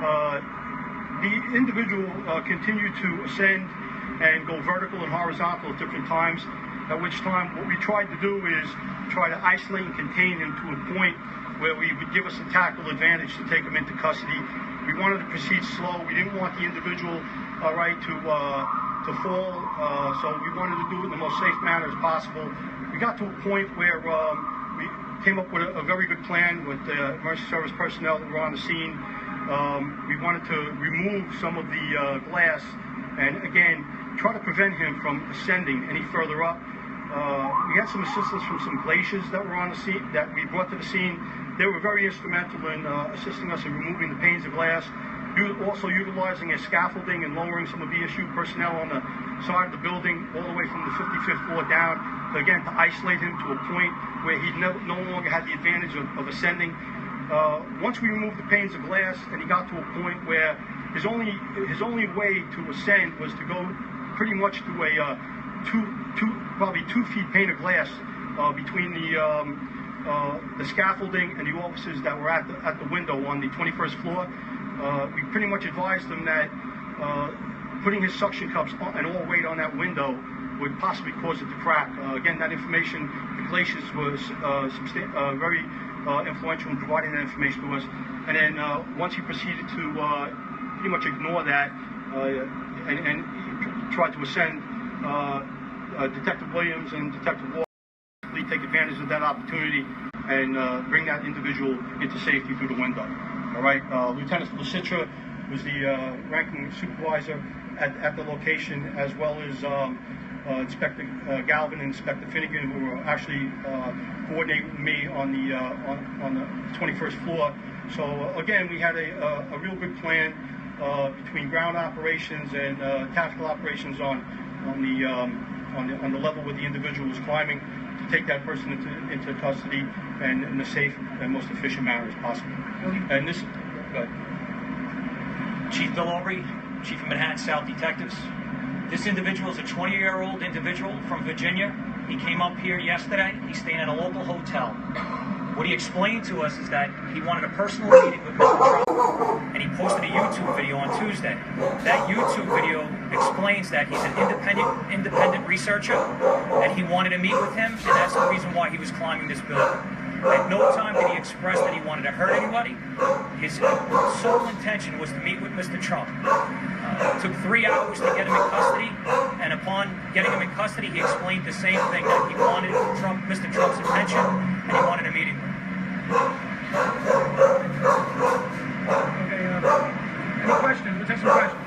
The individual continued to ascend and go vertical and horizontal at different times, at which time what we tried to do is try to isolate and contain him to a point where we would give us a tactical advantage to take him into custody. We wanted to proceed slow. We didn't want the individual to fall, so we wanted to do it in the most safe manner as possible. We got to a point where we came up with a very good plan with the emergency service personnel that were on the scene. We wanted to remove some of the glass and, again, try to prevent him from ascending any further up. We had some assistance from some glaciers that were on the scene, that we brought to the scene. They were very instrumental in assisting us in removing the panes of glass, also utilizing a scaffolding and lowering some of the ESU personnel on the side of the building all the way from the 55th floor down, again, to isolate him to a point where he no longer had the advantage of ascending. Once we removed the panes of glass and he got to a point where his only way to ascend was to go pretty much to a probably 2 feet pane of glass between the scaffolding and the officers that were at the window on the 21st floor. We pretty much advised them that putting his suction cups and all weight on that window would possibly cause it to crack. Again, that information, the glaciers was very influential in providing that information to us. And then once he proceeded to pretty much ignore that and tried to ascend, Detective Williams and Detective Wall take advantage of that opportunity and bring that individual into safety through the window. All right, Lieutenant Lasitra was the ranking supervisor at the location, as well as Inspector Galvin and Inspector Finnegan, who were actually coordinating with me on the 21st floor. So again, we had a real good plan between ground operations and tactical operations on the level where the individual was climbing, to take that person into custody and in the safe and most efficient manner as possible. And this, go ahead. Chief Bill Aubrey, Chief of Manhattan South Detectives. This individual is a 20-year-old individual from Virginia. He came up here yesterday. He's staying at a local hotel. What he explained to us is that he wanted a personal meeting with Mr. Trump, and he posted a YouTube video on Tuesday. That YouTube video explains that he's an independent researcher, and he wanted to meet with him, and that's the reason why he was climbing this building. At no time did he express that he wanted to hurt anybody. His sole intention was to meet with Mr. Trump. It took 3 hours to get him in custody, and upon getting him in custody, he explained the same thing, that he wanted Mr. Trump's attention, and he wanted a meeting. Okay, any questions? We'll take some questions.